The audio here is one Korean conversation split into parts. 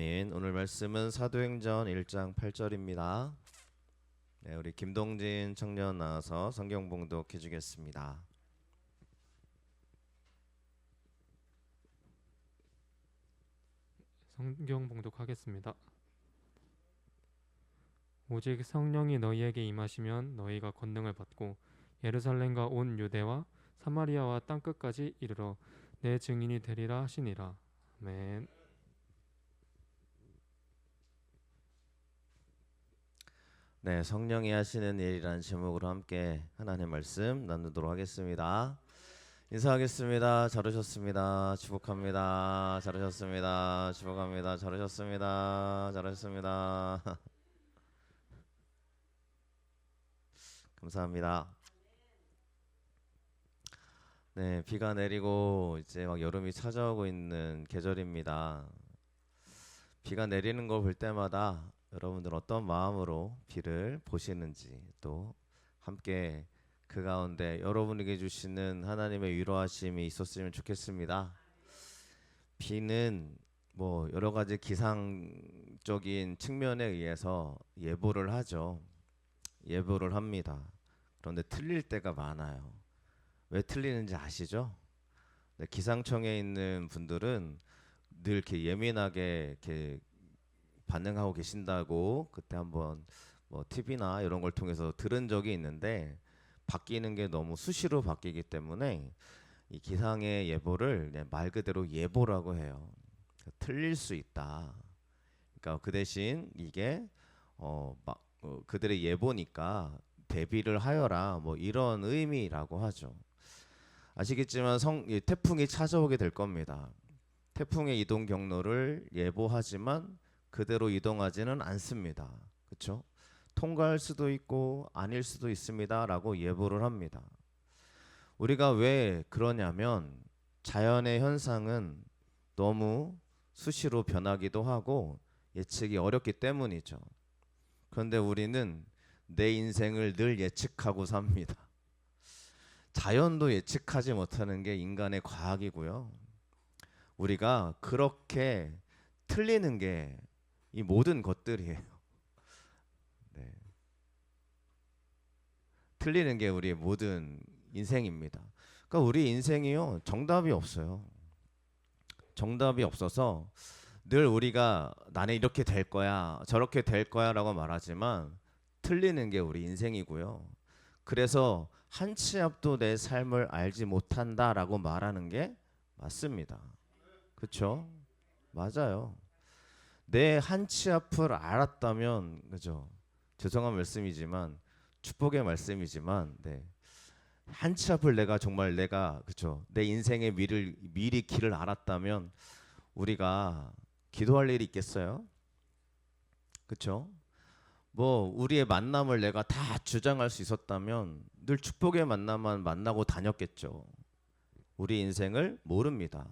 아멘. 오늘 말씀은 사도행전 1장 8절입니다. 네, 우리 김동진 청년 나와서 성경 봉독해 주겠습니다. 성경 봉독하겠습니다. 오직 성령이 너희에게 임하시면 너희가 권능을 받고 예루살렘과 온 유대와 사마리아와 땅 끝까지 이르러 내 증인이 되리라 하시니라. 아멘. 네, 성령이 하시는 일이라는 제목으로 함께 하나님의 말씀 나누도록 하겠습니다. 인사하겠습니다. 잘 오셨습니다. 축복합니다. 잘 오셨습니다. 축복합니다. 잘 오셨습니다. 잘 오셨습니다. 감사합니다. 네, 비가 내리고 이제 막 여름이 찾아오고 있는 계절입니다. 비가 내리는 걸 볼 때마다 여러분들 어떤 마음으로 비를 보시는지, 또 함께 그 가운데 여러분에게 주시는 하나님의 위로하심이 있었으면 좋겠습니다. 비는 뭐 여러 가지 기상적인 측면에 의해서 예보를 하죠. 예보를 합니다. 그런데 틀릴 때가 많아요. 왜 틀리는지 아시죠? 네, 기상청에 있는 분들은 늘 이렇게 예민하게 이렇게 반응하고 계신다고 그때 한번 뭐 TV나 이런 걸 통해서 들은 적이 있는데, 바뀌는 게 너무 수시로 바뀌기 때문에 이 기상의 예보를 말 그대로 예보라고 해요. 틀릴 수 있다. 그러니까 그 대신 이게 그들의 예보니까 대비를 하여라, 뭐 이런 의미라고 하죠. 아시겠지만 태풍이 찾아오게 될 겁니다. 태풍의 이동 경로를 예보하지만 그대로 이동하지는 않습니다. 그렇죠? 통과할 수도 있고 아닐 수도 있습니다라고 예보를 합니다. 우리가 왜 그러냐면 자연의 현상은 너무 수시로 변하기도 하고 예측이 어렵기 때문이죠. 그런데 우리는 내 인생을 늘 예측하고 삽니다. 자연도 예측하지 못하는 게 인간의 과학이고요. 우리가 그렇게 틀리는 게 이 모든 것들이에요. 네. 틀리는 게 우리의 모든 인생입니다. 그러니까 우리 인생이요, 정답이 없어요. 정답이 없어서 늘 우리가 나는 이렇게 될 거야, 저렇게 될 거야라고 말하지만 틀리는 게 우리 인생이고요. 그래서 한 치 앞도 내 삶을 알지 못한다라고 말하는 게 맞습니다. 그렇죠? 맞아요. 내 한 치 앞을 알았다면, 그죠? 죄송한 말씀이지만 축복의 말씀이지만, 네. 한 치 앞을 내가 정말 그죠? 내 인생의 미리 길을 알았다면 우리가 기도할 일이 있겠어요? 그렇죠? 뭐 우리의 만남을 내가 다 주장할 수 있었다면 늘 축복의 만남만 만나고 다녔겠죠. 우리 인생을 모릅니다.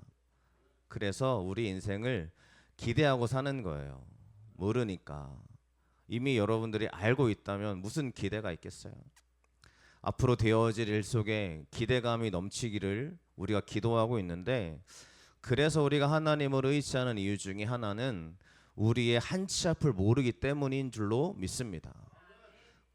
그래서 우리 인생을 기대하고 사는 거예요. 모르니까. 이미 여러분들이 알고 있다면 무슨 기대가 있겠어요? 앞으로 되어질 일 속에 기대감이 넘치기를 우리가 기도하고 있는데, 그래서 우리가 하나님을 의지하는 이유 중에 하나는 우리의 한 치 앞을 모르기 때문인 줄로 믿습니다.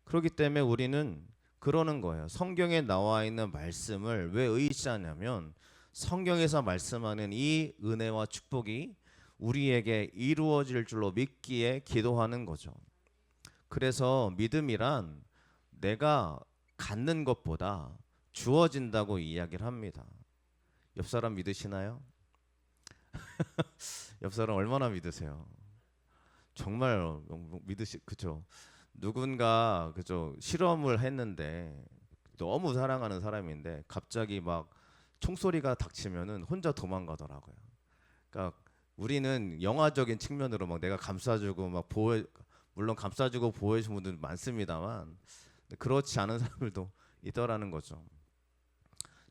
그렇기 때문에 우리는 그러는 거예요. 성경에 나와 있는 말씀을 왜 의지하냐면 성경에서 말씀하는 이 은혜와 축복이 우리에게 이루어질 줄로 믿기에 기도하는 거죠. 그래서 믿음이란 내가 갖는 것보다 주어진다고 이야기를 합니다. 옆 사람 믿으시나요? 옆 사람 얼마나 믿으세요? 정말 그죠? 누군가 그죠? 실험을 했는데 너무 사랑하는 사람인데 갑자기 막 총소리가 닥치면은 혼자 도망가더라고요. 그러니까 우리는 영화적인 측면으로 막 내가 감싸주고 막 물론 감싸주고 보호해주는 분들 많습니다만 그렇지 않은 사람들도 있더라는 거죠.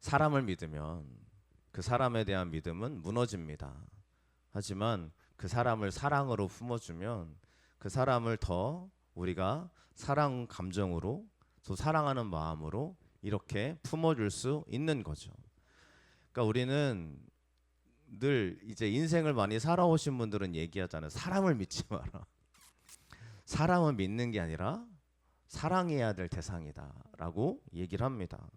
사람을 믿으면 그 사람에 대한 믿음은 무너집니다. 하지만 그 사람을 사랑으로 품어주면 그 사람을 더 우리가 사랑 감정으로, 또 사랑하는 마음으로 이렇게 품어줄 수 있는 거죠. 그러니까 우리는 늘 이제 인생을 많이 살아오신 분들은 얘기하잖아요. 사람을 믿지 마라. 사람은 믿는 게 아니라 사랑해야 될 대상이다라고 얘기를 합니다.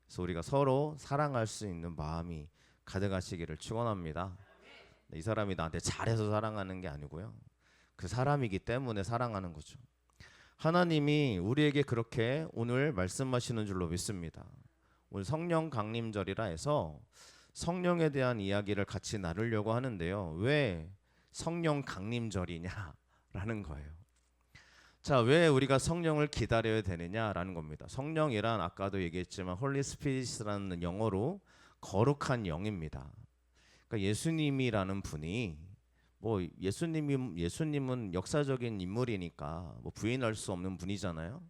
그래서 우리가 서로 사랑할 수 있는 마음이 가득하시기를 축원합니다. 이 사람이 나한테 잘해서 사랑하는 게 아니고요. 그 사람이기 때문에 사랑하는 거죠. 하나님이 우리에게 그렇게 오늘 말씀하시는 줄로 믿습니다. 오늘 성령 강림절이라 해서 성령에 대한 이야기를 같이 나누려고 하는데요. 왜 성령 강림절이냐라는 거예요. 자, 왜 우리가 성령을 기다려야 되느냐라는 겁니다. 성령이란 아까도 얘기했지만 홀리 스피릿이라는 영어로 거룩한 영입니다. 그러니까 예수님이라는 분이 뭐 예수님은 역사적인 인물이니까 뭐 부인할 수 없는 분이잖아요.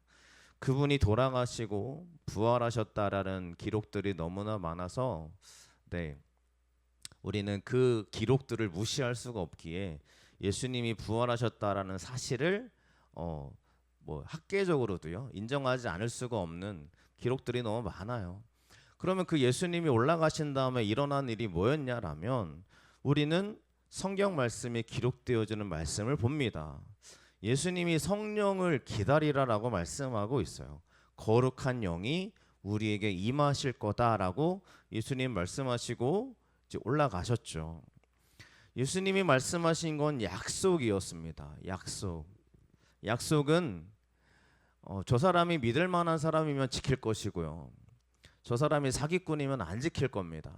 그분이 돌아가시고 부활하셨다라는 기록들이 너무나 많아서 우리는 그 기록들을 무시할 수가 없기에 예수님이 부활하셨다라는 사실을 뭐 학계적으로도요 인정하지 않을 수가 없는 기록들이 너무 많아요. 그러면 그 예수님이 올라가신 다음에 일어난 일이 뭐였냐라면 우리는 성경 말씀에 기록되어지는 말씀을 봅니다. 예수님이 성령을 기다리라라고 말씀하고 있어요. 거룩한 영이 우리에게 임하실 거다라고 예수님 말씀하시고 이제 올라가셨죠. 예수님이 말씀하신 건 약속이었습니다. 약속은 저 사람이 믿을 만한 사람이면 지킬 것이고요. 저 사람이 사기꾼이면 안 지킬 겁니다.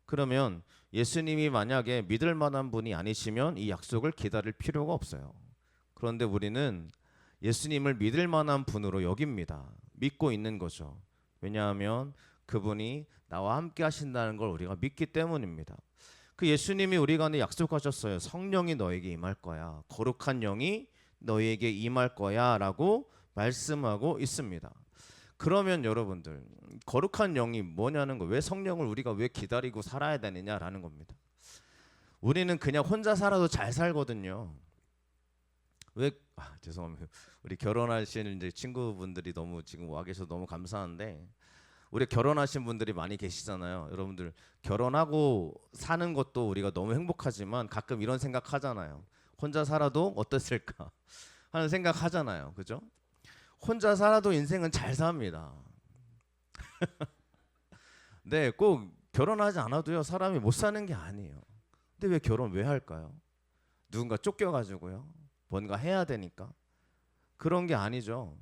그러면 예수님이 만약에 믿을 만한 분이 아니시면 이 약속을 기다릴 필요가 없어요. 그런데 우리는 예수님을 믿을 만한 분으로 여깁니다. 믿고 있는 거죠. 왜냐하면 그분이 나와 함께 하신다는 걸 우리가 믿기 때문입니다. 그 예수님이 우리 가운데 약속하셨어요. 성령이 너에게 임할 거야. 거룩한 영이 너에게 임할 거야 라고 말씀하고 있습니다. 그러면 여러분들 거룩한 영이 뭐냐는 거, 왜 성령을 우리가 왜 기다리고 살아야 되느냐라는 겁니다. 우리는 그냥 혼자 살아도 잘 살거든요. 죄송합니다. 우리 결혼하시는 이제 친구분들이 너무 지금 와 계셔서 너무 감사한데, 우리 결혼하신 분들이 많이 계시잖아요. 여러분들 결혼하고 사는 것도 우리가 너무 행복하지만 가끔 이런 생각 하잖아요. 혼자 살아도 어땠을까 하는 생각 하잖아요. 그죠? 혼자 살아도 인생은 잘 삽니다. 네, 꼭 결혼하지 않아도요 사람이 못 사는 게 아니에요. 근데 왜 결혼 왜 할까요? 누군가 쫓겨가지고요, 뭔가 해야 되니까. 그런 게 아니죠.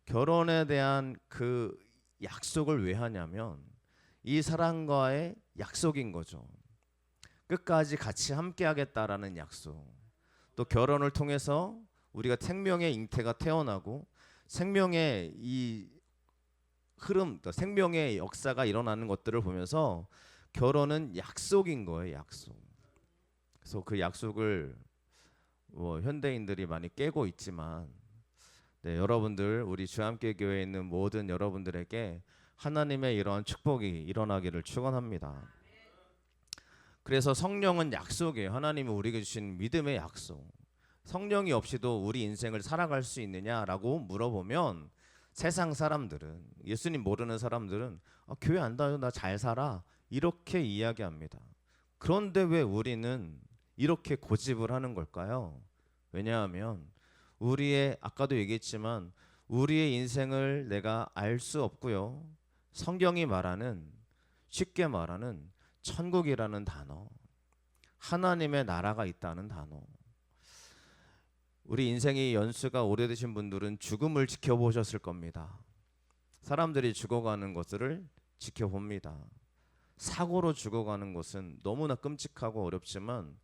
결혼에 대한 그 약속을 왜 하냐면 이 사람과의 약속인 거죠. 끝까지 같이 함께 하겠다라는 약속. 또 결혼을 통해서 우리가 생명의 잉태가 태어나고 생명의 이 흐름, 생명의 역사가 일어나는 것들을 보면서 결혼은 약속인 거예요. 약속. 그래서 그 약속을 뭐 현대인들이 많이 깨고 있지만, 여러분들 우리 주함께 교회에 있는 모든 여러분들에게 하나님의 이러한 축복이 일어나기를 축원합니다. 그래서 성령은 약속이에요. 하나님이 우리에게 주신 믿음의 약속. 성령이 없이도 우리 인생을 살아갈 수 있느냐라고 물어보면 세상 사람들은, 예수님 모르는 사람들은 교회 안 다녀도 나 잘 살아 이렇게 이야기합니다. 그런데 왜 우리는 이렇게 고집을 하는 걸까요? 왜냐하면 아까도 얘기했지만 우리의 인생을 내가 알 수 없고요. 성경이 쉽게 말하는 천국이라는 단어, 하나님의 나라가 있다는 단어. 우리 인생의 연수가 오래되신 분들은 죽음을 지켜보셨을 겁니다. 사람들이 죽어가는 것을 지켜봅니다. 사고로 죽어가는 것은 너무나 끔찍하고 어렵지만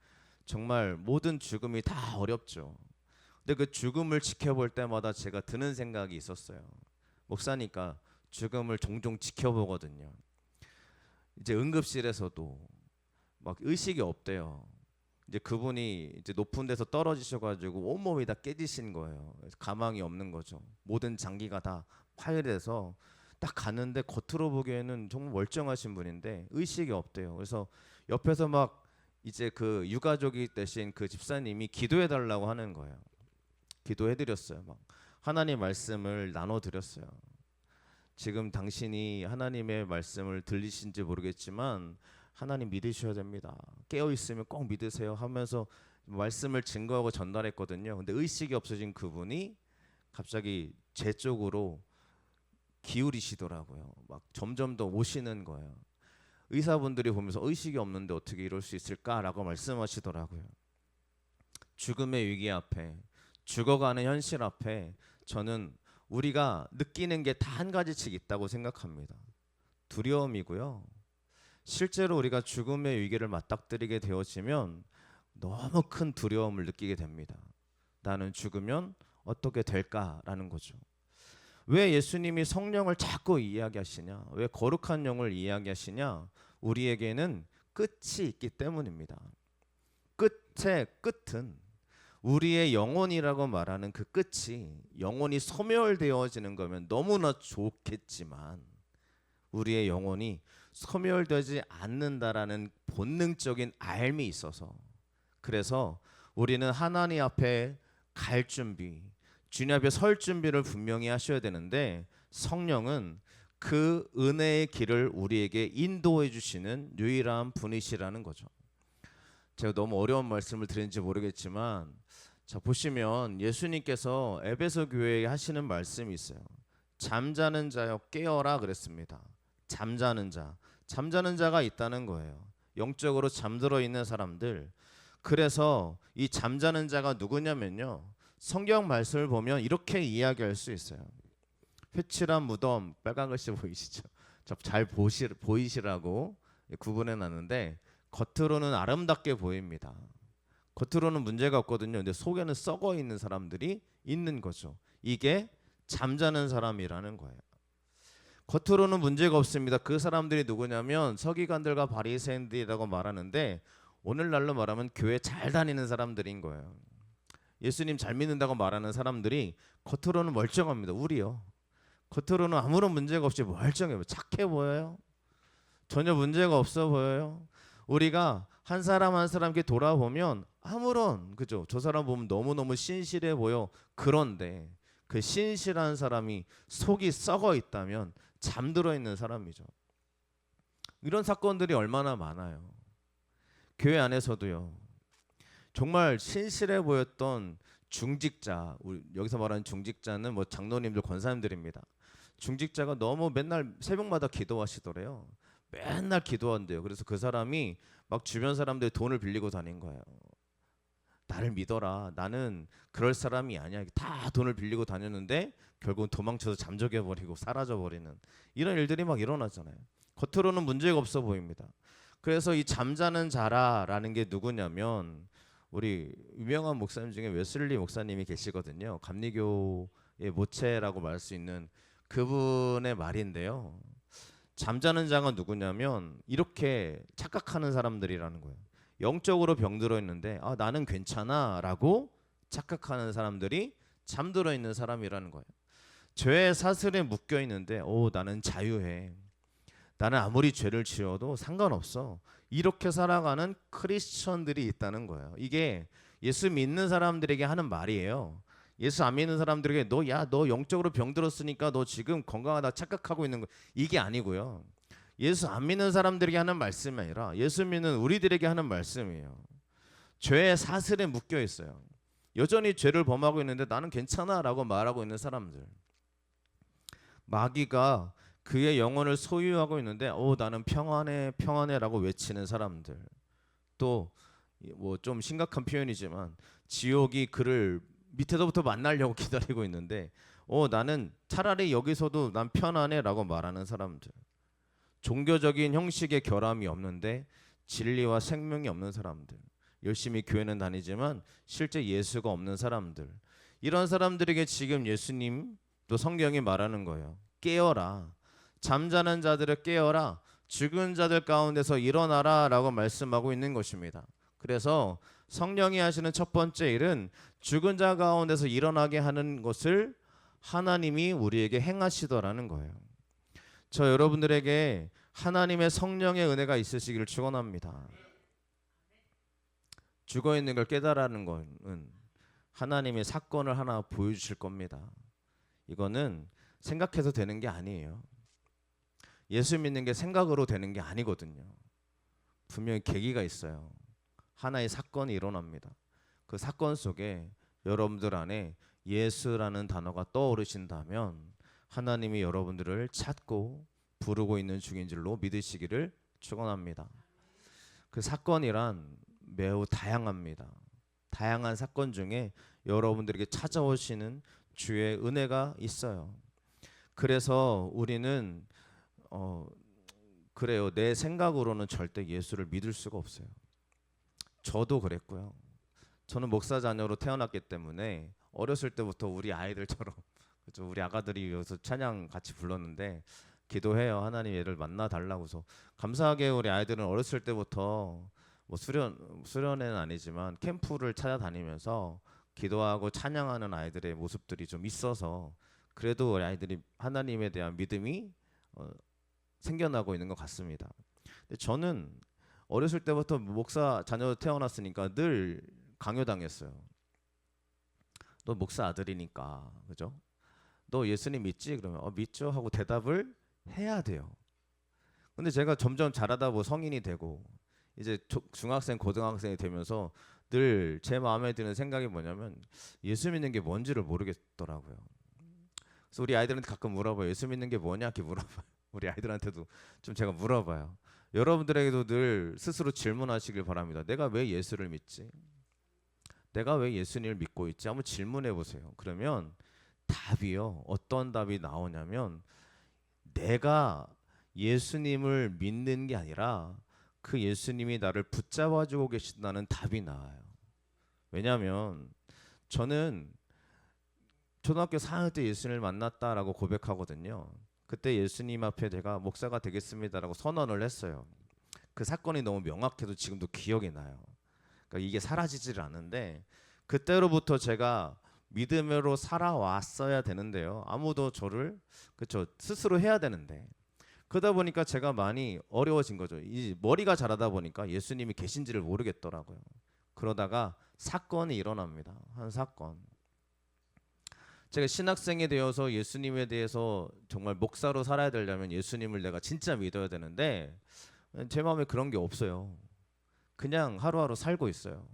정말 모든 죽음이 다 어렵죠. 근데 그 죽음을 지켜볼 때마다 제가 드는 생각이 있었어요. 목사니까 죽음을 종종 지켜보거든요. 이제 응급실에서도 막 의식이 없대요. 이제 그분이 이제 높은 데서 떨어지셔가지고 온몸이 다 깨지신 거예요. 가망이 없는 거죠. 모든 장기가 다 파열돼서 딱 갔는데 겉으로 보기에는 정말 멀쩡하신 분인데 의식이 없대요. 그래서 옆에서 막 이제 그 유가족이 되신 그 집사님이 기도해 달라고 하는 거예요. 기도해 드렸어요. 막 하나님 말씀을 나눠 드렸어요. 지금 당신이 하나님의 말씀을 들리신지 모르겠지만 하나님 믿으셔야 됩니다. 깨어 있으면 꼭 믿으세요 하면서 말씀을 증거하고 전달했거든요. 근데 의식이 없어진 그분이 갑자기 제 쪽으로 기울이시더라고요. 막 점점 더 오시는 거예요. 의사분들이 보면서 의식이 없는데 어떻게 이럴 수 있을까라고 말씀하시더라고요. 죽음의 위기 앞에, 죽어가는 현실 앞에 저는 우리가 느끼는 게 다 한 가지씩 있다고 생각합니다. 두려움이고요. 실제로 우리가 죽음의 위기를 맞닥뜨리게 되어지면 너무 큰 두려움을 느끼게 됩니다. 나는 죽으면 어떻게 될까라는 거죠. 왜 예수님이 성령을 자꾸 이야기하시냐? 왜 거룩한 영을 이야기하시냐? 우리에게는 끝이 있기 때문입니다. 끝의 끝은 우리의 영혼이라고 말하는 그 끝이 영혼이 소멸되어지는 거면 너무나 좋겠지만 우리의 영혼이 소멸되지 않는다라는 본능적인 알미 있어서 그래서 우리는 하나님 앞에 갈 준비, 주님 앞에 설 준비를 분명히 하셔야 되는데 성령은 그 은혜의 길을 우리에게 인도해 주시는 유일한 분이시라는 거죠. 제가 너무 어려운 말씀을 드렸는지 모르겠지만 자 보시면 예수님께서 에베소 교회에 하시는 말씀이 있어요. 잠자는 자여 깨어라 그랬습니다. 잠자는 자가 있다는 거예요. 영적으로 잠들어 있는 사람들. 그래서 이 잠자는 자가 누구냐면요. 성경 말씀을 보면 이렇게 이야기할 수 있어요. 회칠한 무덤, 빨간 글씨 보이시죠? 잘 보이시라고 구분해 놨는데 겉으로는 아름답게 보입니다. 겉으로는 문제가 없거든요. 근데 속에는 썩어 있는 사람들이 있는 거죠. 이게 잠자는 사람이라는 거예요. 겉으로는 문제가 없습니다. 그 사람들이 누구냐면 서기관들과 바리새인들이라고 말하는데 오늘날로 말하면 교회 잘 다니는 사람들인 거예요. 예수님 잘 믿는다고 말하는 사람들이 겉으로는 멀쩡합니다. 우리요. 겉으로는 아무런 문제가 없이 멀쩡해요. 착해 보여요. 전혀 문제가 없어 보여요. 우리가 한 사람 한 사람께 돌아보면 아무런 그죠? 저 사람 보면 너무너무 신실해 보여. 그런데 그 신실한 사람이 속이 썩어 있다면 잠들어 있는 사람이죠. 이런 사건들이 얼마나 많아요. 교회 안에서도요. 정말 신실해 보였던 중직자, 여기서 말하는 중직자는 뭐 장로님들, 권사님들입니다. 중직자가 너무 맨날 새벽마다 기도하시더래요. 맨날 기도한대요. 그래서 그 사람이 막 주변 사람들 돈을 빌리고 다닌 거예요. 나를 믿어라. 나는 그럴 사람이 아니야. 다 돈을 빌리고 다녔는데 결국은 도망쳐서 잠적해 버리고 사라져 버리는 이런 일들이 막 일어나잖아요. 겉으로는 문제가 없어 보입니다. 그래서 이 잠자는 자라라는 게 누구냐면 우리 유명한 목사님 중에 웨슬리 목사님이 계시거든요. 감리교의 모체라고 말할 수 있는 그분의 말인데요. 잠자는 자가 누구냐면 이렇게 착각하는 사람들이라는 거예요. 영적으로 병들어 있는데 나는 괜찮아라고 착각하는 사람들이 잠들어 있는 사람이라는 거예요. 죄의 사슬에 묶여 있는데 나는 자유해. 나는 아무리 죄를 지어도 상관없어. 이렇게 살아가는 크리스천들이 있다는 거예요. 이게 예수 믿는 사람들에게 하는 말이에요. 예수 안 믿는 사람들에게 너 영적으로 병들었으니까 너 지금 건강하다 착각하고 있는 거 이게 아니고요. 예수 안 믿는 사람들에게 하는 말씀이 아니라 예수 믿는 우리들에게 하는 말씀이에요. 죄의 사슬에 묶여 있어요. 여전히 죄를 범하고 있는데 나는 괜찮아라고 말하고 있는 사람들. 마귀가 그의 영혼을 소유하고 있는데 나는 평안해라고 외치는 사람들. 또 뭐 좀 심각한 표현이지만 지옥이 그를 밑에서부터 만나려고 기다리고 있는데 나는 차라리 여기서도 난 편안해라고 말하는 사람들. 종교적인 형식의 결함이 없는데 진리와 생명이 없는 사람들. 열심히 교회는 다니지만 실제 예수가 없는 사람들. 이런 사람들에게 지금 예수님 또 성경이 말하는 거예요. 깨어라. 잠자는 자들을 깨어라. 죽은 자들 가운데서 일어나라 라고 말씀하고 있는 것입니다. 그래서 성령이 하시는 첫 번째 일은 죽은 자 가운데서 일어나게 하는 것을 하나님이 우리에게 행하시더라는 거예요. 저 여러분들에게 하나님의 성령의 은혜가 있으시기를 축원합니다. 죽어 있는 걸 깨달아는 것은 하나님의 사건을 하나 보여주실 겁니다. 이거는 생각해서 되는 게 아니에요. 예수 믿는 게 생각으로 되는 게 아니거든요. 분명히 계기가 있어요. 하나의 사건이 일어납니다. 그 사건 속에 여러분들 안에 예수라는 단어가 떠오르신다면 하나님이 여러분들을 찾고 부르고 있는 중인 줄로 믿으시기를 축원합니다. 그 사건이란 매우 다양합니다. 다양한 사건 중에 여러분들에게 찾아오시는 주의 은혜가 있어요. 그래서 우리는 그래요. 내 생각으로는 절대 예수를 믿을 수가 없어요. 저도 그랬고요. 저는 목사 자녀로 태어났기 때문에 어렸을 때부터 우리 아이들처럼 그렇죠? 우리 아가들이 여기서 찬양 같이 불렀는데 기도해요. 하나님 얘를 만나 달라고서 감사하게 우리 아이들은 어렸을 때부터 뭐 수련회는 아니지만 캠프를 찾아다니면서 기도하고 찬양하는 아이들의 모습들이 좀 있어서 그래도 우리 아이들이 하나님에 대한 믿음이 생겨나고 있는 것 같습니다. 근데 저는 어렸을 때부터 목사 자녀로 태어났으니까 늘 강요당했어요. 너 목사 아들이니까, 그죠? 너 예수님 믿지? 그러면 믿죠 하고 대답을 해야 돼요. 근데 제가 점점 자라다 보고 성인이 되고 이제 중학생, 고등학생이 되면서 늘 제 마음에 드는 생각이 뭐냐면 예수 믿는 게 뭔지를 모르겠더라고요. 그래서 우리 아이들한테 가끔 물어봐요. 예수 믿는 게 뭐냐? 이렇게 물어봐요. 우리 아이들한테도 좀 제가 물어봐요. 여러분들에게도 늘 스스로 질문하시길 바랍니다. 내가 왜 예수를 믿지? 내가 왜 예수님을 믿고 있지? 한번 질문해 보세요. 그러면 답이요. 어떤 답이 나오냐면 내가 예수님을 믿는 게 아니라 그 예수님이 나를 붙잡아주고 계신다는 답이 나와요. 왜냐하면 저는 초등학교 4학년 때 예수님을 만났다라고 고백하거든요. 그때 예수님 앞에 내가 목사가 되겠습니다라고 선언을 했어요. 그 사건이 너무 명확해도 지금도 기억이 나요. 그러니까 이게 사라지질 않는데 그때로부터 제가 믿음으로 살아왔어야 되는데요. 아무도 저를 그렇죠 스스로 해야 되는데 그러다 보니까 제가 많이 어려워진 거죠. 이 머리가 자라다 보니까 예수님이 계신지를 모르겠더라고요. 그러다가 사건이 일어납니다. 한 사건. 제가 신학생이 되어서 예수님에 대해서 정말 목사로 살아야 되려면 예수님을 내가 진짜 믿어야 되는데 제 마음에 그런 게 없어요. 그냥 하루하루 살고 있어요.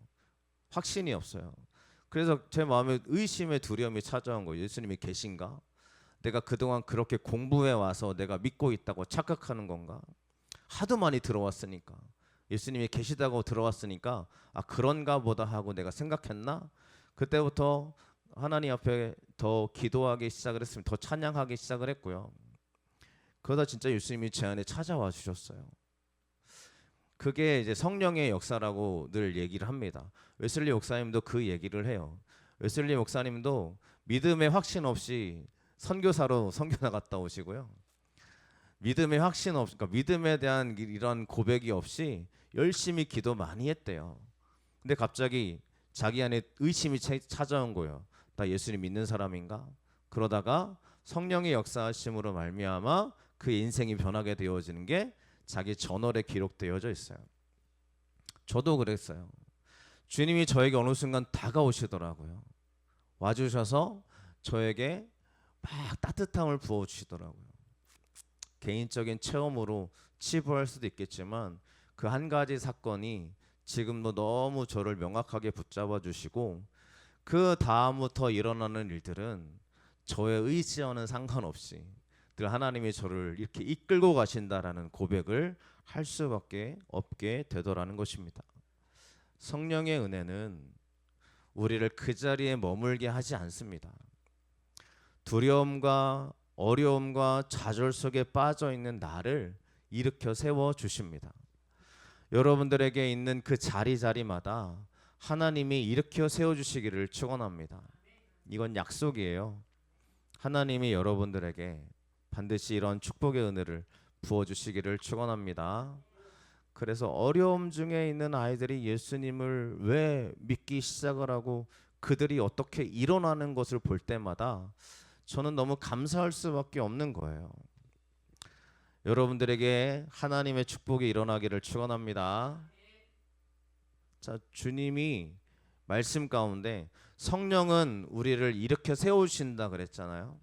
확신이 없어요. 그래서 제 마음에 의심의 두려움이 찾아온 거예요. 예수님이 계신가? 내가 그동안 그렇게 공부해 와서 내가 믿고 있다고 착각하는 건가? 하도 많이 들어왔으니까 예수님이 계시다고 들어왔으니까 그런가 보다 하고 내가 생각했나? 그때부터 하나님 앞에 더 기도하기 시작을 했습니다. 더 찬양하기 시작을 했고요. 그러다 진짜 예수님이 제 안에 찾아와 주셨어요. 그게 이제 성령의 역사라고 늘 얘기를 합니다. 웨슬리 목사님도 그 얘기를 해요. 웨슬리 목사님도 믿음의 확신 없이 선교사로 선교 나갔다 오시고요. 믿음의 확신 없, 그러니까 믿음에 대한 이런 고백이 없이 열심히 기도 많이 했대요. 근데 갑자기 자기 안에 의심이 찾아온 거예요. 나 예수님 믿는 사람인가? 그러다가 성령의 역사하심으로 말미암아 그 인생이 변하게 되어지는 게 자기 저널에 기록되어져 있어요. 저도 그랬어요. 주님이 저에게 어느 순간 다가오시더라고요. 와주셔서 저에게 막 따뜻함을 부어주시더라고요. 개인적인 체험으로 치부할 수도 있겠지만 그 한 가지 사건이 지금도 너무 저를 명확하게 붙잡아 주시고 그 다음부터 일어나는 일들은 저의 의지와는 상관없이 늘 하나님이 저를 이렇게 이끌고 가신다라는 고백을 할 수밖에 없게 되더라는 것입니다. 성령의 은혜는 우리를 그 자리에 머물게 하지 않습니다. 두려움과 어려움과 좌절 속에 빠져 있는 나를 일으켜 세워 주십니다. 여러분들에게 있는 그 자리마다 하나님이 일으켜 세워 주시기를 축원합니다. 이건 약속이에요. 하나님이 여러분들에게 반드시 이런 축복의 은혜를 부어 주시기를 축원합니다. 그래서 어려움 중에 있는 아이들이 예수님을 왜 믿기 시작을 하고 그들이 어떻게 일어나는 것을 볼 때마다 저는 너무 감사할 수밖에 없는 거예요. 여러분들에게 하나님의 축복이 일어나기를 축원합니다. 자, 주님이 말씀 가운데 성령은 우리를 일으켜 세우신다 그랬잖아요.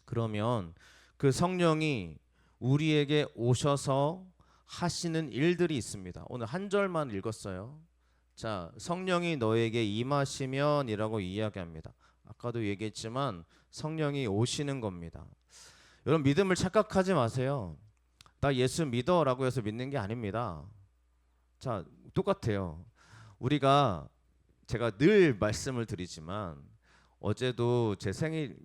그러면 그 성령이 우리에게 오셔서 하시는 일들이 있습니다. 오늘 한 절만 읽었어요. 자, 성령이 너에게 임하시면이라고 이야기합니다. 아까도 얘기했지만 성령이 오시는 겁니다. 여러분 믿음을 착각하지 마세요. 나 예수 믿어라고 해서 믿는 게 아닙니다. 자, 똑같아요. 제가 늘 말씀을 드리지만 어제도 제 생일,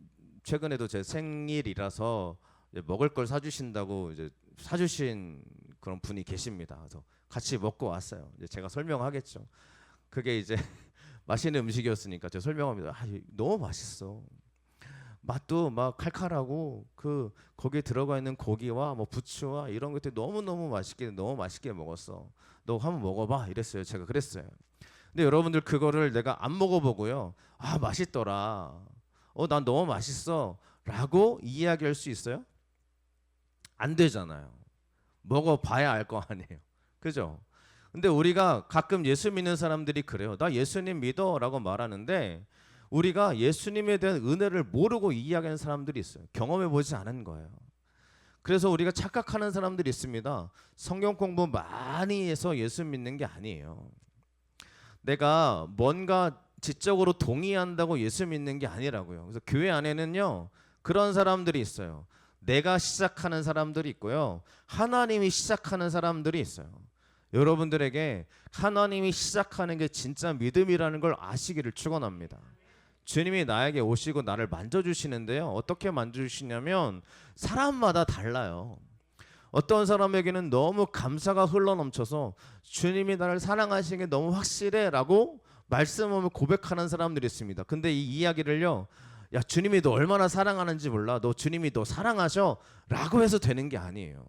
최근에도 제 생일이라서 이제 먹을 걸 사주신다고 이제 사주신 그런 분이 계십니다. 그래서 같이 먹고 왔어요. 이제 제가 설명하겠죠. 그게 이제 맛있는 음식이었으니까 제가 설명합니다. 너무 맛있어. 맛도 막 칼칼하고 거기에 들어가 있는 고기와 뭐 부추와 이런 것들이 너무 맛있게 먹었어. 너 한번 먹어봐 이랬어요. 제가 그랬어요. 근데 여러분들 그거를 내가 안 먹어보고요. 맛있더라. 난 너무 맛있어라고 이야기할 수 있어요? 안 되잖아요. 먹어봐야 알 거 아니에요. 그죠? 근데 우리가 가끔 예수 믿는 사람들이 그래요. 나 예수님 믿어라고 말하는데 우리가 예수님에 대한 은혜를 모르고 이야기하는 사람들이 있어요. 경험해 보지 않은 거예요. 그래서 우리가 착각하는 사람들이 있습니다. 성경 공부 많이 해서 예수 믿는 게 아니에요. 내가 뭔가 지적으로 동의한다고 예수 믿는 게 아니라고요. 그래서 교회 안에는요 그런 사람들이 있어요. 내가 시작하는 사람들이 있고요. 하나님이 시작하는 사람들이 있어요. 여러분들에게 하나님이 시작하는 게 진짜 믿음이라는 걸 아시기를 축원합니다. 주님이 나에게 오시고 나를 만져주시는데요. 어떻게 만져주시냐면 사람마다 달라요. 어떤 사람에게는 너무 감사가 흘러넘쳐서 주님이 나를 사랑하시는 게 너무 확실해 라고 말씀하며 고백하는 사람들이 있습니다. 근데 이 이야기를요, 야 주님이 너 얼마나 사랑하는지 몰라, 너 주님이 너 사랑하셔 라고 해서 되는 게 아니에요.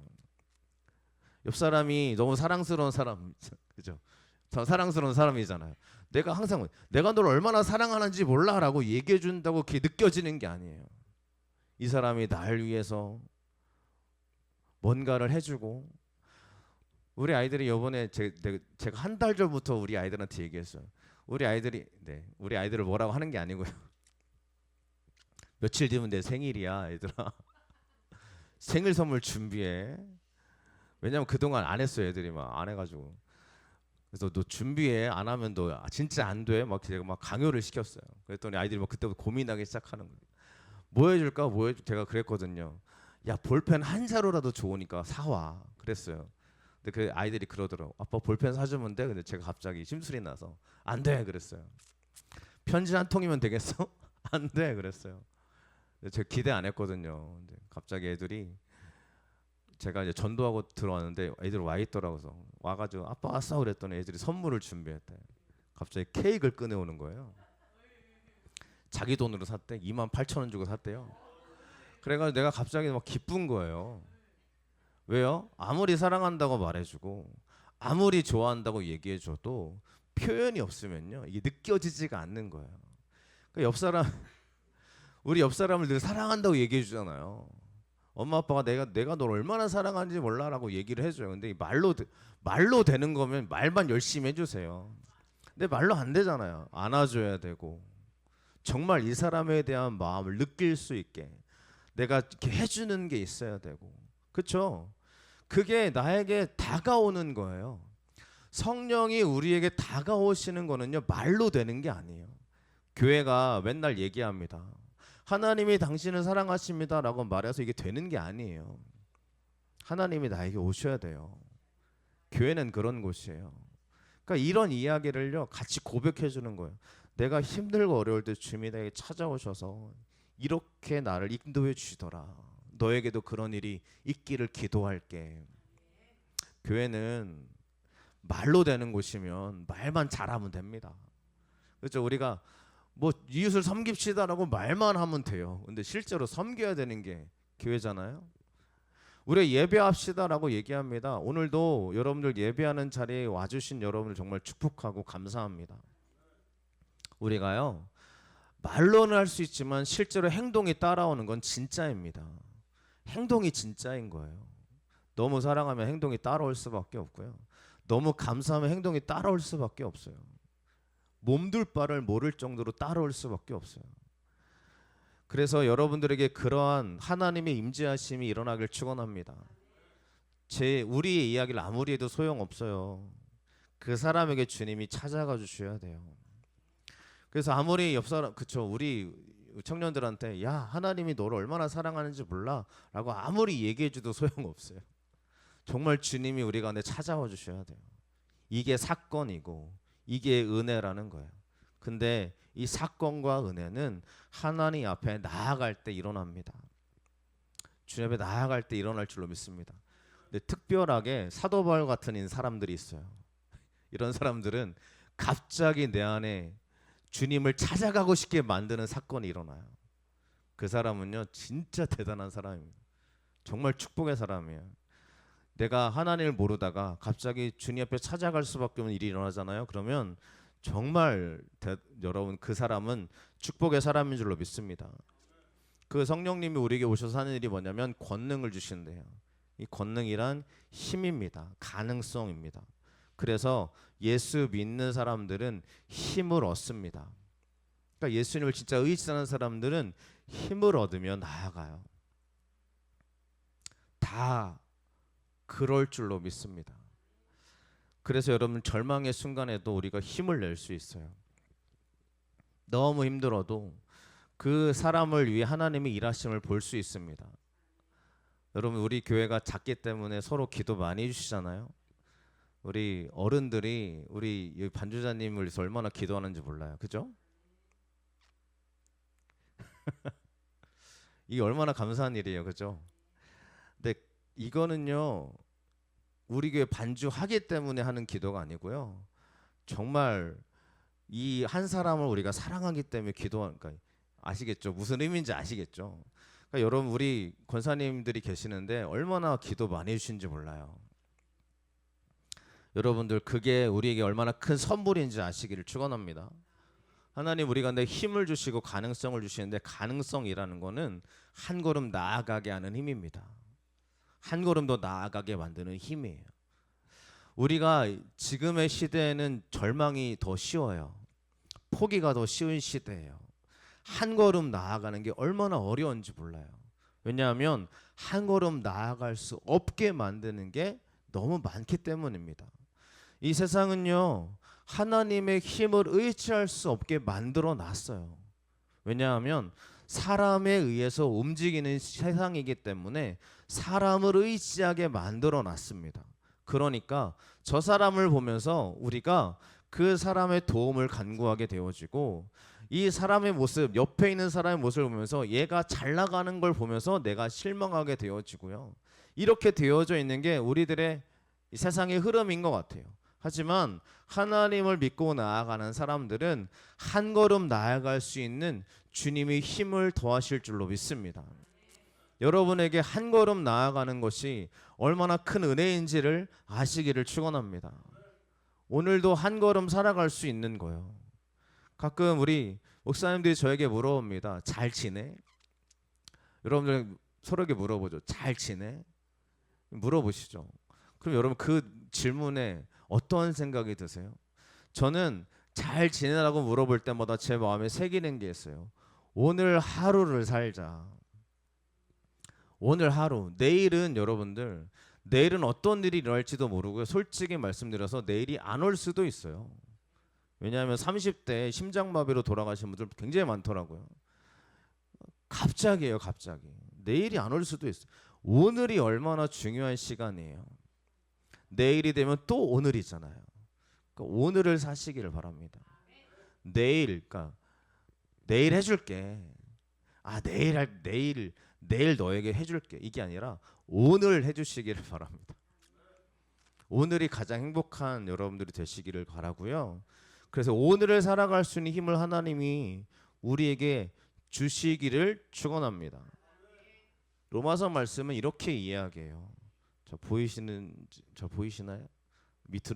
옆 사람이 너무 사랑스러운 사람, 그죠? 더 사랑스러운 사람이잖아요. 내가 항상 내가 널 얼마나 사랑하는지 몰라 라고 얘기해 준다고 그게 느껴지는 게 아니에요. 이 사람이 날 위해서 뭔가를 해주고, 우리 아이들이 이번에 제가 한 달 전부터 우리 아이들한테 얘기했어요. 우리 아이들을 뭐라고 하는 게 아니고요. 며칠 뒤면 내 생일이야, 얘들아. 생일 선물 준비해. 왜냐면 그동안 안 했어요, 애들이 막 안 해가지고. 그래서 너 준비해, 안 하면 너 진짜 안 돼. 막 제가 막 강요를 시켰어요. 그랬더니 아이들이 막 그때부터 고민하기 시작하는 거예요. 뭐 해줄까? 제가 그랬거든요. 야 볼펜 한 자루라도 좋으니까 사와 그랬어요. 근데 그 아이들이 그러더라고. 아빠 볼펜 사주면 돼? 근데 제가 갑자기 심술이 나서 안 돼 그랬어요. 편지 한 통이면 되겠어? 안 돼 그랬어요. 제가 기대 안 했거든요. 근데 갑자기 애들이, 제가 이제 전도하고 들어왔는데 애들 와 있더라고요. 그래서 와가지고 아빠 왔어 그랬더니 애들이 선물을 준비했대. 갑자기 케이크를 꺼내오는 거예요. 자기 돈으로 샀대. 28,000원 주고 샀대요. 그래가지고 내가 갑자기 막 기쁜 거예요. 왜요? 아무리 사랑한다고 말해주고 아무리 좋아한다고 얘기해줘도 표현이 없으면요 이게 느껴지지가 않는 거예요. 그러니까 우리 옆 사람을 늘 사랑한다고 얘기해주잖아요. 엄마 아빠가 내가 널 얼마나 사랑하는지 몰라라고 얘기를 해줘요. 근데 말로 되는 거면 말만 열심히 해주세요. 근데 말로 안 되잖아요. 안아줘야 되고 정말 이 사람에 대한 마음을 느낄 수 있게 내가 이렇게 해주는 게 있어야 되고, 그렇죠? 그게 나에게 다가오는 거예요. 성령이 우리에게 다가오시는 거는요 말로 되는 게 아니에요. 교회가 맨날 얘기합니다. 하나님이 당신을 사랑하십니다라고 말해서 이게 되는 게 아니에요. 하나님이 나에게 오셔야 돼요. 교회는 그런 곳이에요. 그러니까 이런 이야기를요 같이 고백해 주는 거예요. 내가 힘들고 어려울 때 주님이 나에게 찾아오셔서 이렇게 나를 인도해 주시더라. 너에게도 그런 일이 있기를 기도할게. 교회는 말로 되는 곳이면 말만 잘하면 됩니다. 그렇죠? 우리가 뭐 이웃을 섬깁시다라고 말만 하면 돼요. 근데 실제로 섬겨야 되는 게 교회잖아요. 우리 예배합시다라고 얘기합니다. 오늘도 여러분들 예배하는 자리에 와주신 여러분을 정말 축복하고 감사합니다. 우리가요 말로는 할 수 있지만 실제로 행동이 따라오는 건 진짜입니다. 행동이 진짜인 거예요. 너무 사랑하면 행동이 따라올 수밖에 없고요. 너무 감사하면 행동이 따라올 수밖에 없어요. 몸둘 바를 모를 정도로 따라올 수밖에 없어요. 그래서 여러분들에게 그러한 하나님의 임재하심이 일어나길 축원합니다. 우리의 이야기를 아무리 해도 소용없어요. 그 사람에게 주님이 찾아가 주셔야 돼요. 그래서 아무리 옆 사람, 그쵸, 우리 청년들한테 야, 하나님이 너를 얼마나 사랑하는지 몰라라고 아무리 얘기해줘도 소용없어요. 정말 주님이 우리 가운데 찾아와 주셔야 돼요. 이게 사건이고 이게 은혜라는 거예요. 근데 이 사건과 은혜는 하나님 앞에 나아갈 때 일어납니다. 주님 앞에 나아갈 때 일어날 줄로 믿습니다. 근데 특별하게 사도 바울 같은 사람들이 있어요. 이런 사람들은 갑자기 내 안에 주님을 찾아가고 싶게 만드는 사건이 일어나요. 그 사람은요 진짜 대단한 사람입니다. 정말 축복의 사람이에요. 내가 하나님을 모르다가 갑자기 주님 앞에 찾아갈 수밖에 없는 일이 일어나잖아요. 그러면 정말 여러분 그 사람은 축복의 사람인 줄로 믿습니다. 그 성령님이 우리에게 오셔서 하는 일이 뭐냐면 권능을 주신대요. 이 권능이란 힘입니다. 가능성입니다. 그래서 예수 믿는 사람들은 힘을 얻습니다. 그러니까 예수님을 진짜 의지하는 사람들은 힘을 얻으며 나아가요. 다 그럴 줄로 믿습니다. 그래서 여러분 절망의 순간에도 우리가 힘을 낼 수 있어요. 너무 힘들어도 그 사람을 위해 하나님의 일하심을 볼 수 있습니다. 여러분 우리 교회가 작기 때문에 서로 기도 많이 해주시잖아요. 우리 어른들이 우리 반주자님을 위해서 얼마나 기도하는지 몰라요. 그죠? 이게 얼마나 감사한 일이에요. 그죠? 근데 이거는요 우리 교회 반주하기 때문에 하는 기도가 아니고요. 정말 이 한 사람을 우리가 사랑하기 때문에 기도하니까 아시겠죠? 무슨 의미인지 아시겠죠? 그러니까 여러분 우리 권사님들이 계시는데 얼마나 기도 많이 해주신지 몰라요. 여러분들 그게 우리에게 얼마나 큰 선물인지 아시기를 축원합니다. 하나님 우리 가운데 힘을 주시고 가능성을 주시는데 가능성이라는 거는 한 걸음 나아가게 하는 힘입니다. 한 걸음 더 나아가게 만드는 힘이에요. 우리가 지금의 시대에는 절망이 더 쉬워요. 포기가 더 쉬운 시대예요. 한 걸음 나아가는 게 얼마나 어려운지 몰라요. 왜냐하면 한 걸음 나아갈 수 없게 만드는 게 너무 많기 때문입니다. 이 세상은요 하나님의 힘을 의지할 수 없게 만들어 놨어요. 왜냐하면 사람에 의해서 움직이는 세상이기 때문에 사람을 의지하게 만들어 놨습니다. 그러니까 저 사람을 보면서 우리가 그 사람의 도움을 간구하게 되어지고 이 사람의 모습, 옆에 있는 사람의 모습을 보면서 얘가 잘 나가는 걸 보면서 내가 실망하게 되어지고요. 이렇게 되어져 있는 게 우리들의 이 세상의 흐름인 것 같아요. 하지만 하나님을 믿고 나아가는 사람들은 한 걸음 나아갈 수 있는 주님이 힘을 더하실 줄로 믿습니다. 여러분에게 한 걸음 나아가는 것이 얼마나 큰 은혜인지를 아시기를 축원합니다. 오늘도 한 걸음 살아갈 수 있는 거예요. 가끔 우리 목사님들이 저에게 물어봅니다. 잘 지내? 여러분들 서로에게 물어보죠. 잘 지내? 물어보시죠. 그럼 여러분 그 질문에 어떤 생각이 드세요? 저는 잘 지내라고 물어볼 때마다 제 마음에 새기는 게 있어요. 오늘 하루를 살자. 오늘 하루. 내일은 여러분들 내일은 어떤 일이 일어날지도 모르고요. 솔직히 말씀드려서 내일이 안 올 수도 있어요. 왜냐하면 30대 심장마비로 돌아가신 분들 굉장히 많더라고요. 갑자기예요, 갑자기. 내일이 안 올 수도 있어요. 오늘이 얼마나 중요한 시간이에요. 내일이 되면 또 오늘이잖아요. 그러니까 오늘을 사시기를 바랍니다. 그러니까 내일 해줄게. 내일 너에게 해줄게. 이게 아니라 오늘 해주시기를 바랍니다. 오늘이 가장 행복한 여러분들이 되시기를 바라고요. 그래서 오늘을 살아갈 수 있는 힘을 하나님이 우리에게 주시기를 축원합니다. 로마서 말씀은 이렇게 이야기해요. 저 보이시나요?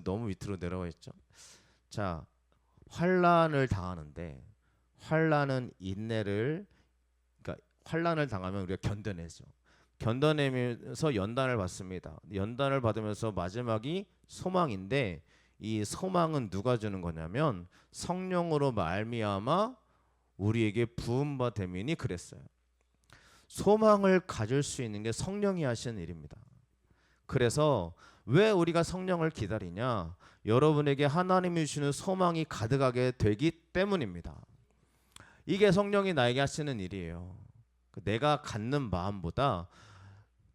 너무 밑으로 내려와 있죠. 자, 환난을 당하는데 환난은 인내를 그러니까 환난을 당하면 우리가 견뎌내죠. 견뎌내면서 연단을 받습니다. 연단을 받으면서 마지막이 소망인데 이 소망은 누가 주는 거냐면 성령으로 말미암아 우리에게 부은 바 됨이니 그랬어요. 소망을 가질 수 있는 게 성령이 하시는 일입니다. 그래서 왜 우리가 성령을 기다리냐? 여러분에게 하나님이 주시는 소망이 가득하게 되기 때문입니다. 이게 성령이 나에게 하시는 일이에요. 내가 갖는 마음보다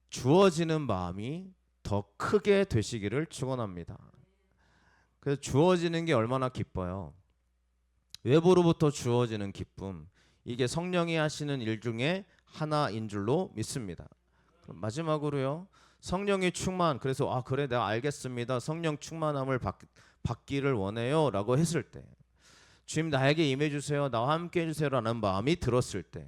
주어지는 마음이 더 크게 되시기를 축원합니다. 그래서 주어지는 게 얼마나 기뻐요. 외부로부터 주어지는 기쁨, 이게 성령이 하시는 일 중에 하나인 줄로 믿습니다. 그럼 마지막으로요, 성령의 충만. 그래서 그래 내가 알겠습니다, 성령 충만함을 받기를 원해요 라고 했을 때, 주님 나에게 임해 주세요, 나와 함께 해주세요 라는 마음이 들었을 때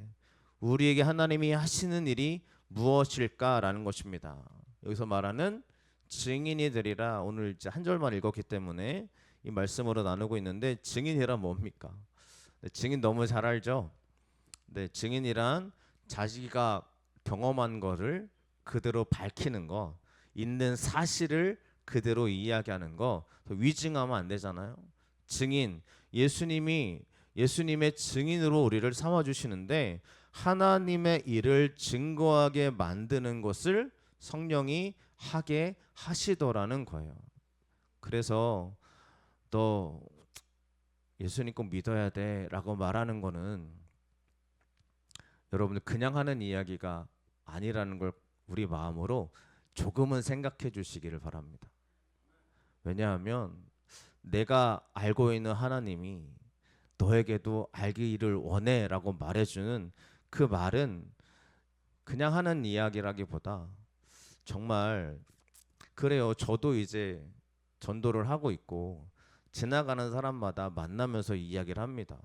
우리에게 하나님이 하시는 일이 무엇일까라는 것입니다. 여기서 말하는 증인이 되리라, 오늘 이제 한 절만 읽었기 때문에 이 말씀으로 나누고 있는데, 증인이란 뭡니까? 증인 너무 잘 알죠? 네, 증인이란 자기가 경험한 거를 그대로 밝히는 거, 있는 사실을 그대로 이야기하는 거. 위증하면 안 되잖아요. 증인, 예수님의 증인으로 우리를 삼아 주시는데, 하나님의 일을 증거하게 만드는 것을 성령이 하게 하시더라는 거예요. 그래서 너 예수님 꼭 믿어야 돼 라고 말하는 거는 여러분들 그냥 하는 이야기가 아니라는 걸 우리 마음으로 조금은 생각해 주시기를 바랍니다. 왜냐하면 내가 알고 있는 하나님이 너에게도 알기를 원해 라고 말해주는 그 말은 그냥 하는 이야기라기보다 정말 그래요. 저도 이제 전도를 하고 있고 지나가는 사람마다 만나면서 이야기를 합니다.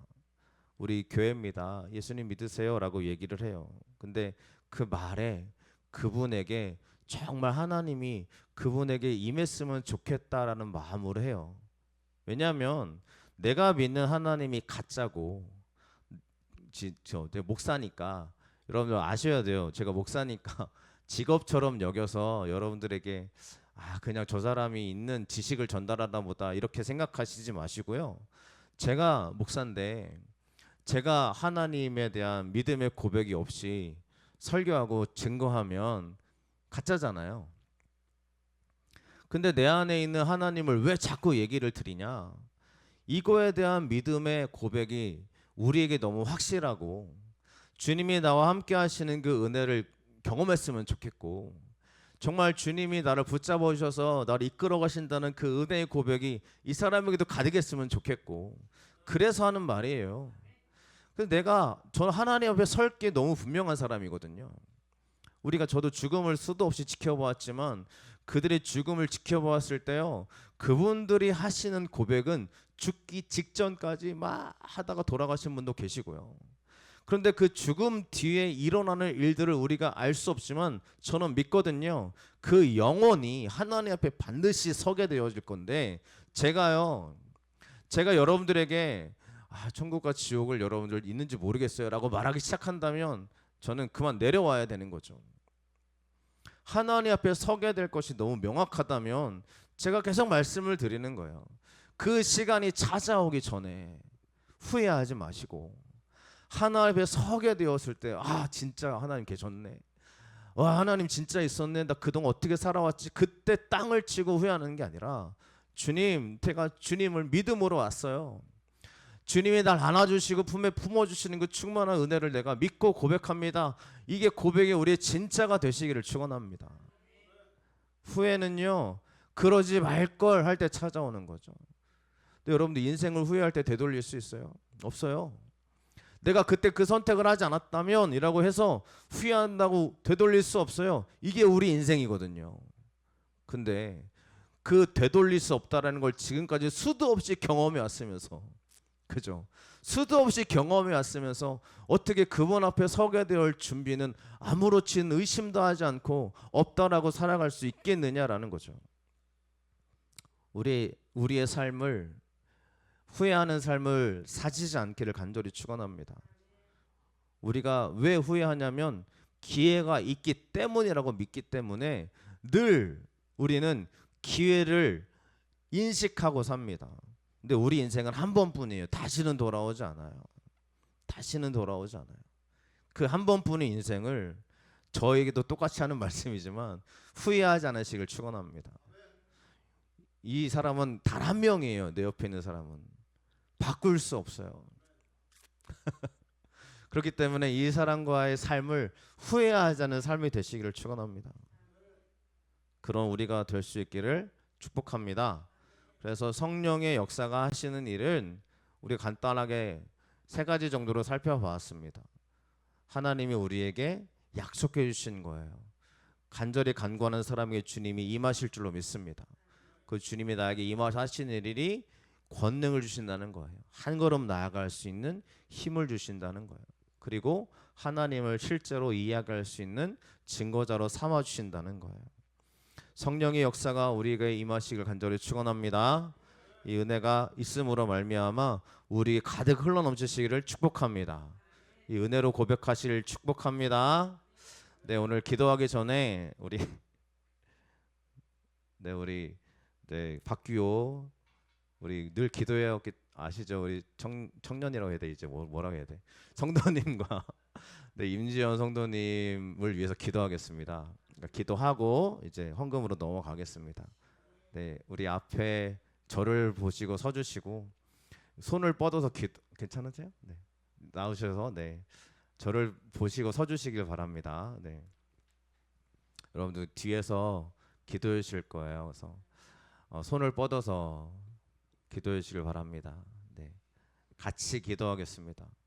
우리 교회입니다, 예수님 믿으세요 라고 얘기를 해요. 근데 그 말에 그분에게 정말 하나님이 그분에게 임했으면 좋겠다라는 마음으로 해요. 왜냐하면 내가 믿는 하나님이 가짜고, 제가 목사니까 여러분들 아셔야 돼요. 제가 목사니까 직업처럼 여겨서 여러분들에게 그냥 저 사람이 있는 지식을 전달하다 보다 이렇게 생각하시지 마시고요. 제가 목사인데 제가 하나님에 대한 믿음의 고백이 없이 설교하고 증거하면 가짜잖아요. 근데 내 안에 있는 하나님을 왜 자꾸 얘기를 드리냐? 이거에 대한 믿음의 고백이 우리에게 너무 확실하고, 주님이 나와 함께 하시는 그 은혜를 경험했으면 좋겠고, 정말 주님이 나를 붙잡아 주셔서 나를 이끌어 가신다는 그 은혜의 고백이 이 사람에게도 가득했으면 좋겠고, 그래서 하는 말이에요. 근데 저는 하나님 앞에 설 게 너무 분명한 사람이거든요. 저도 죽음을 수도 없이 지켜보았지만 그들의 죽음을 지켜보았을 때요, 그분들이 하시는 고백은 죽기 직전까지 막 하다가 돌아가신 분도 계시고요. 그런데 그 죽음 뒤에 일어나는 일들을 우리가 알 수 없지만 저는 믿거든요. 그 영혼이 하나님 앞에 반드시 서게 되어질 건데, 제가 여러분들에게 천국과 지옥을 여러분들 있는지 모르겠어요 라고 말하기 시작한다면 저는 그만 내려와야 되는 거죠. 하나님 앞에 서게 될 것이 너무 명확하다면 제가 계속 말씀을 드리는 거예요. 그 시간이 찾아오기 전에 후회하지 마시고, 하나님 앞에 서게 되었을 때 진짜 하나님 계셨네, 하나님 진짜 있었네, 나 그동안 어떻게 살아왔지, 그때 땅을 치고 후회하는 게 아니라, 제가 주님을 믿음으로 왔어요. 주님이 날 안아주시고 품에 품어주시는 그 충만한 은혜를 내가 믿고 고백합니다. 이게 고백이 우리의 진짜가 되시기를 축원합니다. 후회는요, 그러지 말걸 할 때 찾아오는 거죠. 근데 여러분들 인생을 후회할 때 되돌릴 수 있어요? 없어요. 내가 그때 그 선택을 하지 않았다면 이라고 해서 후회한다고 되돌릴 수 없어요. 이게 우리 인생이거든요. 근데 그 되돌릴 수 없다라는 걸 지금까지 수도 없이 경험해 왔으면서, 그죠? 수도 없이 경험해 왔으면서 어떻게 그분 앞에 서게 될 준비는 아무렇지 의심도 하지 않고 없다라고 살아갈 수 있겠느냐라는 거죠. 우리의 삶을, 후회하는 삶을 사지지 않기를 간절히 축원합니다. 우리가 왜 후회하냐면 기회가 있기 때문이라고 믿기 때문에 늘 우리는 기회를 인식하고 삽니다. 근데 우리 인생은 한 번뿐이에요. 다시는 돌아오지 않아요. 그 한 번뿐인 인생을 저에게도 똑같이 하는 말씀이지만 후회하지 않으시길 축원합니다. 이 사람은 단 한 명이에요. 내 옆에 있는 사람은 바꿀 수 없어요. 그렇기 때문에 이 사람과의 삶을 후회하지 않는 삶이 되시기를 축원합니다. 그런 우리가 될 수 있기를 축복합니다. 그래서 성령의 역사가 하시는 일은 우리 간단하게 세 가지 정도로 살펴봤습니다. 하나님이 우리에게 약속해 주신 거예요. 간절히 간구하는 사람에게 주님이 임하실 줄로 믿습니다. 그 주님이 나에게 임하시는 일이 권능을 주신다는 거예요. 한 걸음 나아갈 수 있는 힘을 주신다는 거예요. 그리고 하나님을 실제로 이야기할 수 있는 증거자로 삼아 주신다는 거예요. 성령의 역사가 우리에게 임하시길 간절히 축원합니다. 이 은혜가 있음으로 말미암아 우리 가득 흘러넘치시기를 축복합니다. 이 은혜로 고백하시길 축복합니다. 네, 오늘 기도하기 전에 우리 박규호 우리 늘 기도해요. 아시죠? 우리 청년이라고 해야 돼. 이제 뭐라고 해야 돼? 성도님과 네, 임지연 성도님을 위해서 기도하겠습니다. 그러니까 기도하고 이제 헌금으로 넘어가겠습니다. 네, 우리 앞에 저를 보시고 서주시고 손을 뻗어서 괜찮으세요? 네, 나오셔서 네, 저를 보시고 서주시길 바랍니다. 네, 여러분들 뒤에서 기도해 주실 거예요. 그래서 손을 뻗어서 기도해 주시길 바랍니다. 네, 같이 기도하겠습니다.